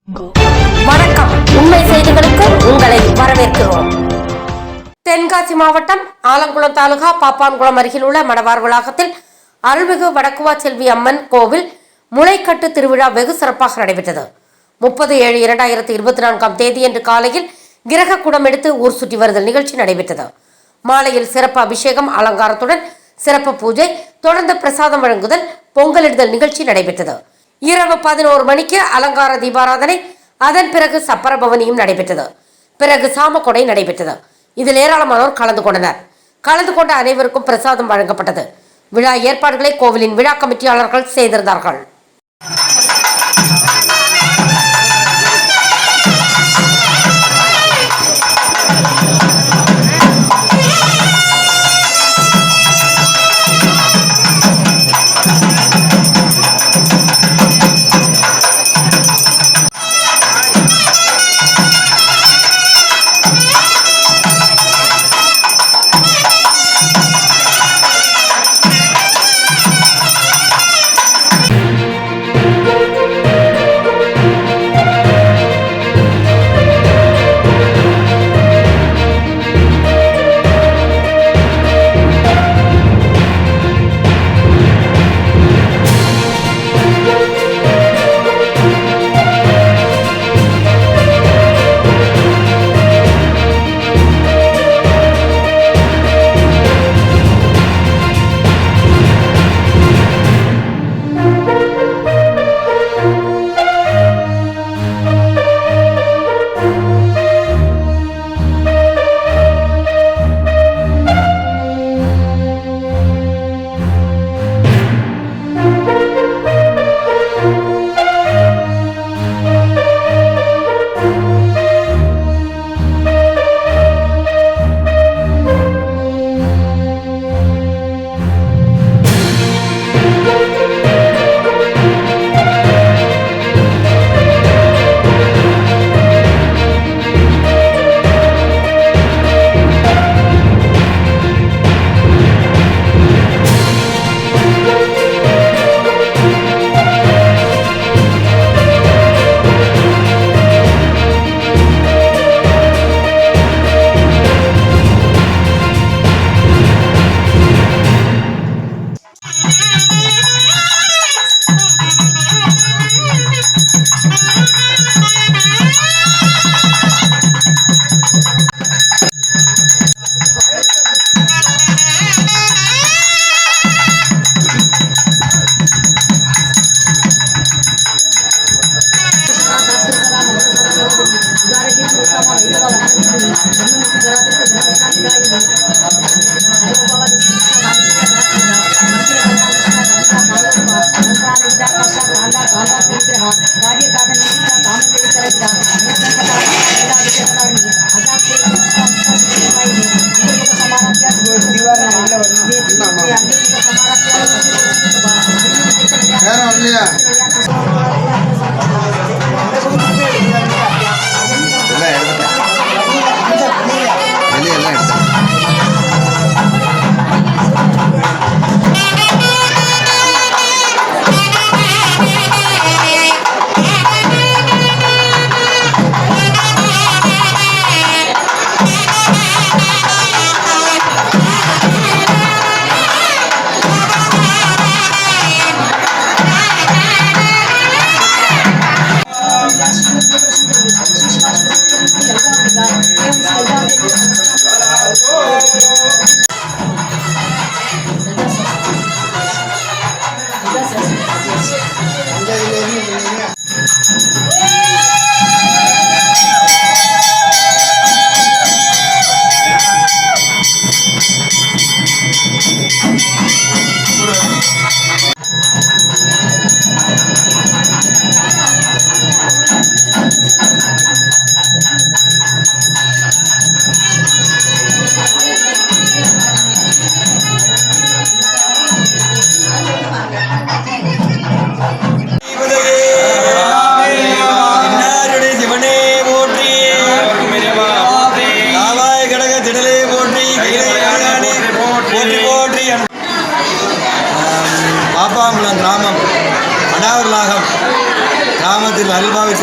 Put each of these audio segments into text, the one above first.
வணக்கம். உண்மை செய்திகளுக்கு உங்களை வரவேற்கிறோம். தென்காசி மாவட்டம் ஆலங்குளம் தாலுகா பாப்பான்குளம் அருகில் உள்ள மடவார் வளாகத்தில் அருள்மிகு வடக்குவா செல்வி அம்மன் கோவில் முளைக்கட்டு திருவிழா வெகு சிறப்பாக நடைபெற்றது. 30/7/2024 தேதியன்று காலையில் கிரக குடம் எடுத்து ஊர் சுற்றி வருதல் நிகழ்ச்சி நடைபெற்றது. மாலையில் சிறப்பு அபிஷேகம் அலங்காரத்துடன் சிறப்பு பூஜை, தொடர்ந்து பிரசாதம் வழங்குதல், பொங்கலிடுதல் நிகழ்ச்சி நடைபெற்றது. இரவு 11 மணிக்கு அலங்கார தீபாராதனை, அதன் பிறகு சப்பரபவனியும் நடைபெற்றது. பிறகு சாமக்கொடை நடைபெற்றது. இதில் ஏராளமானோர் கலந்து கொண்டனர். கலந்து கொண்ட அனைவருக்கும் பிரசாதம் வழங்கப்பட்டது. விழா ஏற்பாடுகளை கோவிலின் விழா கமிட்டியாளர்கள் செய்திருந்தார்கள்.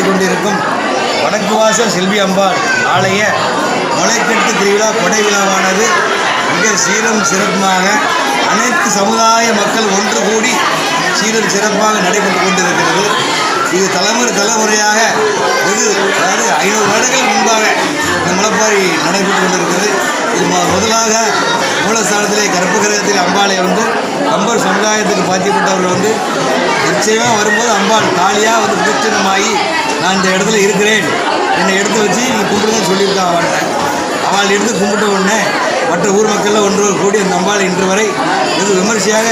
நடத்தி கொண்டிருக்கும் வடக்கு வாசல் செல்வி அம்பாள் ஆலய முளைக்கட்டு திருவிழா கொடை விழாவானது மிக சீரும் சிறப்புமாக அனைத்து சமுதாய மக்கள் ஒன்று கூடி சீரும் சிறப்பாக நடைபெற்று கொண்டிருக்கிறது. இது தலைமுறையாக அதாவது 500 வருடங்கள் முன்பாக இந்த முளைப்பாரி நடைபெற்று கொண்டிருக்கிறது. இது முதலாக மூலஸ்தானத்திலே கருப்பு கிரகத்தில் அம்பாளை கம்பர் சமுதாயத்துக்கு பாத்தியப்பட்டவர்கள் நிச்சயமாக வரும்போது அம்பாள் காளியாக பிரச்சனமாகி நான் இந்த இடத்துல இருக்கிறேன், என்னை எடுத்து வச்சு நீ கும்பிடுங்கன்னு சொல்லியிருக்கான். அவள் எடுத்து கும்பிட்ட உடனே மற்ற ஊர் மக்களில் ஒன்று கூடி அந்த அம்பாள் இன்று வரை வெகு விமர்சையாக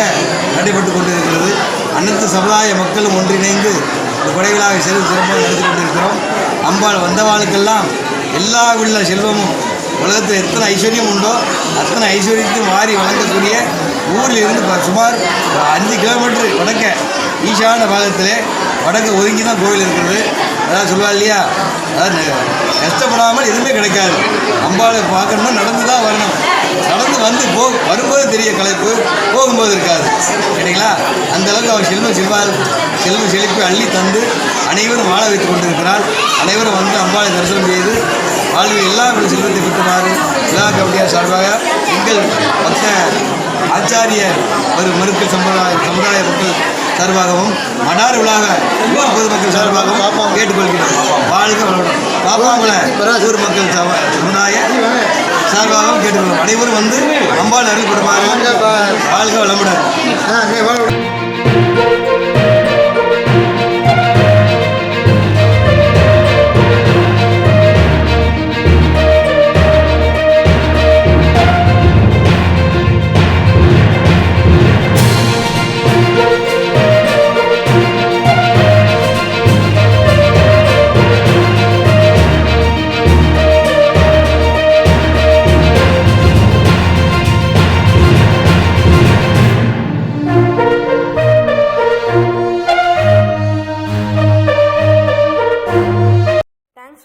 நடைபெற்று கொண்டிருக்கிறது. அனைத்து சமுதாய மக்களும் ஒன்றிணைந்து இந்த கொடைகளாக சிறப்பாக நடத்தி கொண்டிருக்கிறோம். அம்பாள் வந்தவாளுக்கெல்லாம் எல்லா உள்ள செல்வமும் உலகத்தில் எத்தனை ஐஸ்வர்யம் உண்டோ அத்தனை ஐஸ்வர்யத்தையும் மாறி வழங்கக்கூடிய ஊரில் இருந்து சுமார் 5 கிலோமீட்டர் வடக்க ஈசான பாகத்திலே வடக்கு ஒதுங்கி தான் கோவில் இருக்கிறது. அதாவது சொல்லுவா இல்லையா, அதாவது கஷ்டப்படாமல் எதுவுமே கிடைக்காது. அம்பாளை பார்க்கணும்னா நடந்து தான் வரணும். நடந்து வரும்போது தெரிய களைப்பு, போகும்போது இருக்காது. சரிங்களா? அந்தளவுக்கு அவர் செல்வ செழிப்பை அள்ளி தந்து அனைவரும் வாழ வைத்து கொண்டிருக்கிறார். அனைவரும் அம்பாளை தரிசனம் செய்து வாழ்வில் எல்லா செல்வத்தை பெற்றுமாறு விழா கமிட்டியார் சார்பாக எங்கள் மொத்த ஆச்சாரிய ஒரு மருத்துவ சமுதாய மக்கள் சார்பாகவும் மடார் விழாக ஊர் பொதுமக்கள் சார்பாகவும் கேட்டுக்கொள்கிறோம். வாழ்க வளமுடன். பாப்பாங்குள ஊர் மக்கள் சமுதாய சார்பாகவும் கேட்டுக்கொள்கிறோம். அனைவரும் அம்பாள் அருள் கொடுப்பாங்க. வாழ்க வளமுடன்.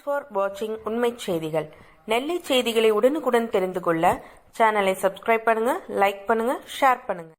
ஃபார் வாட்சிங் உண்மை செய்திகள். நெல்லை செய்திகளை உடனுக்குடன் தெரிந்து கொள்ள சேனலை சப்ஸ்கிரைப் பண்ணுங்க, லைக் பண்ணுங்க, ஷேர் பண்ணுங்க.